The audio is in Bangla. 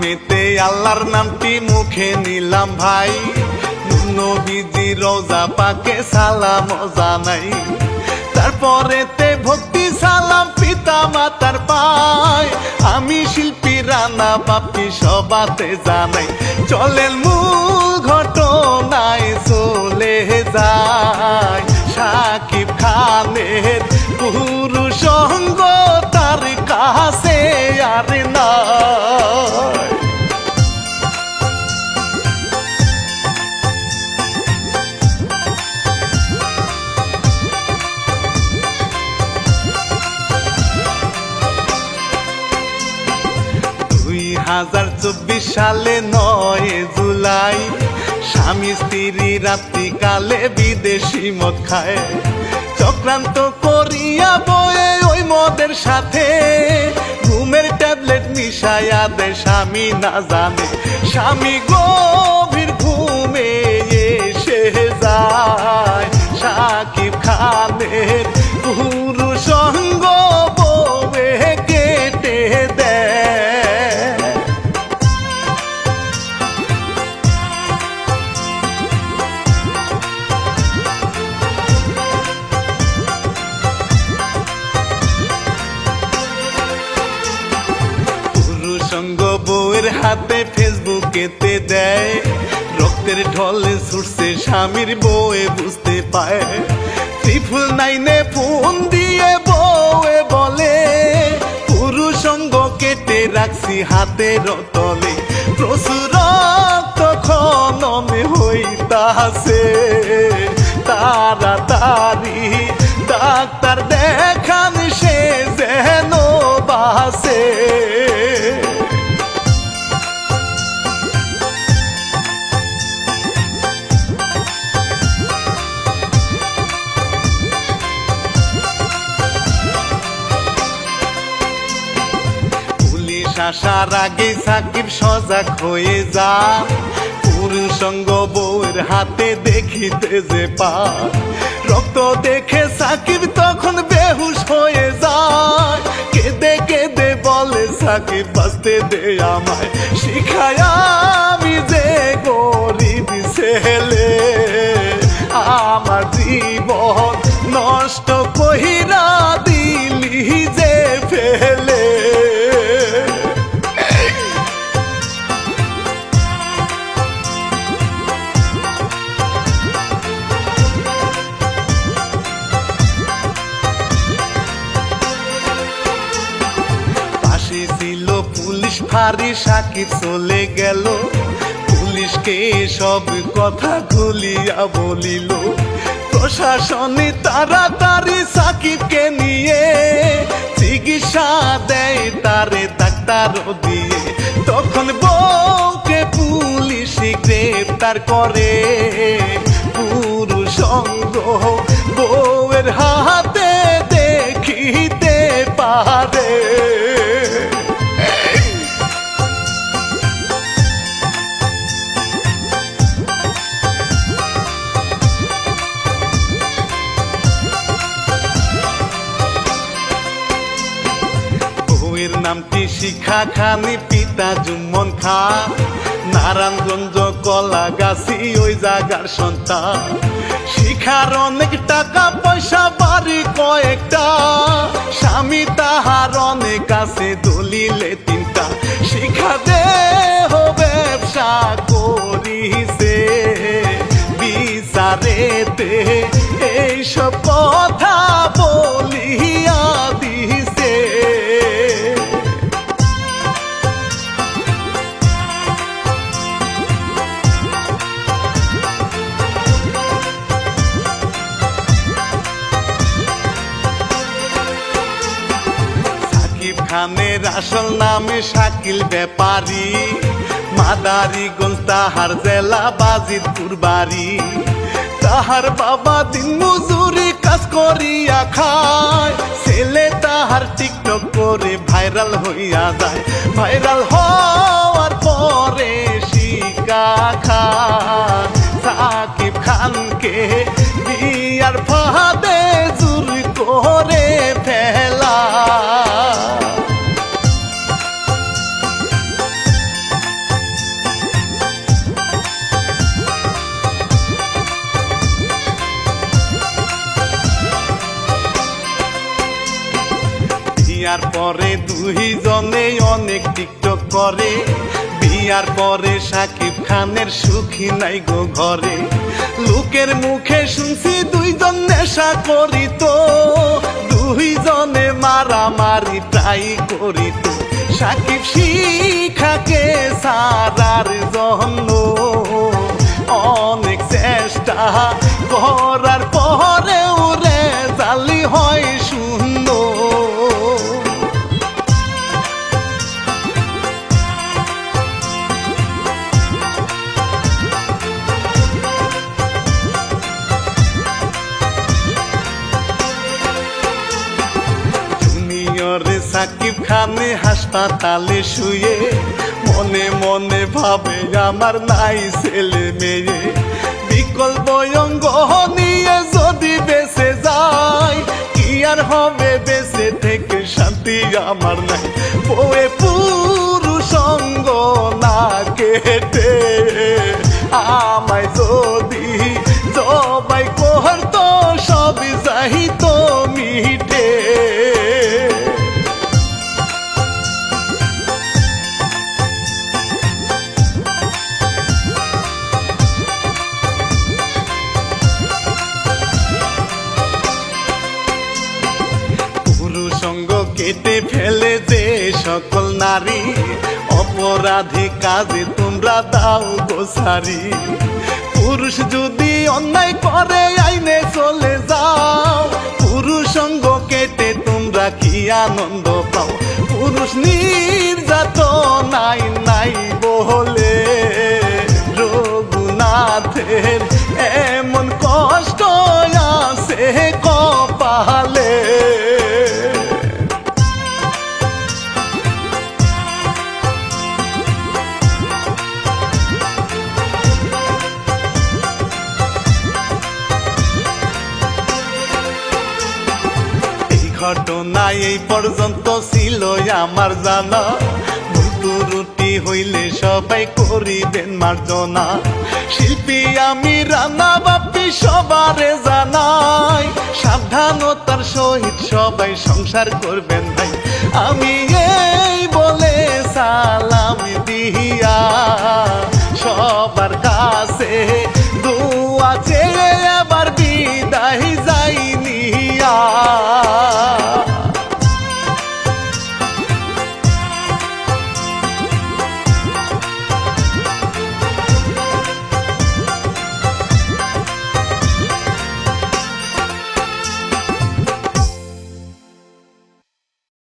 প্রথমেতে আল্লাহর নামটি মুখে নিলাম ভাই, নবীজি রওজা পাকে সালাম জানাই। তারপরেতে ভক্তি সালাম পিতা মাতার পায়, আমি শিল্পী রানা বাপি সবাতে জানাই। চলেন মূল ঘটনায় চলে যায়, শাকিব খানের পুরুষ সঙ্গ তার কাছে আর নাই। সালে 9 জুলাই স্বামী স্ত্রী রাত্রিকালে বিদেশি মদ খায়, চক্রান্ত করিয়া বয়ে ওই মদের সাথে ঘুমের ট্যাবলেট মিশাইয়া দেয়, স্বামী না জানে। স্বামী গভীর ঘুমে এসে যায়, শাকিব খানের পুরুষ সঙ্গ বউয়ে কেটে দেয়। সঙ্গ বউয়ের হাতে ফেসবুকেতে দেয়, রক্তের ঢলে ছুটছে স্বামীর বউয়ে বুঝতে পায়। 999 ফোন দিয়ে বউয়ে বলে, পুরুষ সঙ্গ কেটে রাখছি হাতের তলে, প্রচুর রক্ত খননে হইতাছে, তাড়াতাড়ি ডাক্তার দেখান সে যেন বাসে। আসার আগে সাকিব সজাগ হয়ে যা, পুরুষ সঙ্গ বউয়ের হাতে দেখিতে যে পা, রক্ত দেখে সাকিব তখন বেহুশ হয়ে যায়, কেঁদে কেঁদে বলে সাকিব বাঁচতে দে আমায়, শিখায় আমি যে গরিব ছেলে, আমার জীবন নষ্ট কইরা দিলি যে ফেলে। ছিল পুলিশ ফাঁড়ি, সাকিব চলে গেল, পুলিশকে সব কথা খুলিয়া বলিল, প্রশাসনে তাড়াতাড়ি সাকিবকে নিয়ে চিকিৎসা দেয় তারে ডাক্তার দিয়ে। তখন বউকে পুলিশ গ্রেপ্তার করে, পুরুষ সঙ্গ বউয়ের হাতে দেখিতে পারে। নামটি শিখা খানি, পিতা জুম্মন খান, নারায়ণগঞ্জ কলাগাছি ওই জায়গার সন্তান। শিখার অনেক টাকা পয়সা বাড়ি কয়েকটা, স্বামী তাহার অনেক আছে দলিলে 3টা, শিখা দেহ ব্যবসা করিছে, বিচারেতে এইসব কথা বলিয়া দিছে। খানের আসল নামে শাকিল ব্যাপারী, মাদারীগঞ্জ তাহার জেলা বাজিতপুর বাড়ি। তাহার বাবা দিন মজুরি কাজ করিয়া খায়, ছেলে তাহার টিকটক করে ভাইরাল হইয়া যায়, ভাইরাল হওয়ার পরে শিকা খান সাকিব খানকে বিয়ার ফাঁদে জোর করে ফেলা। দুইজনে অনেক টিকটক করে, বিয়ার পরে শাকিব খানের সুখী নাই গো ঘরে। লোকের মুখে শুনছি দুইজন নেশা করিত, দুইজনে মারামারি ট্রাই করিত। শাকিব শিখাকে সারার জন্য অনেক চেষ্টা করার পরেও রেজাল্ট হয় শূন্য। সাকিব খানে হাসপাতালে শুয়ে মনে মনে ভাবে আমার নাই ছেলে মেয়ে। বিকল্প অঙ্গ নিয়ে যদি বেঁচে যায়, কি আর হবে বেঁচে থেকে শান্তি আমার নাই। বউয়ে পুরুষ অঙ্গ না কেটে আমায় যদি জবাই করতো সবই যাইতো মিটে। সঙ্গ কেটে ফেলে যে সকল নারী, অপরাধী কাজে তোমরা দাও গোসারি। পুরুষ যদি অন্যায় করে আইনে চলে যাও, পুরুষ সঙ্গ কেটে তোমরা কি আনন্দ পাও। পুরুষ নির্যাতনাই নাই বলে রঘুনাথের এমন কষ্ট আছে কপালে। ঘটনা এই পর্যন্ত ছিল আমার জানা, ভুল ত্রুটি হইলে সবাই করিবেন মার্জনা। শিল্পী আমি রানা বাপি সবারে জানাই, সাবধানতার সহিত সবাই সংসার করবেন ভাই। আমি এই বলে সালাম দিয়া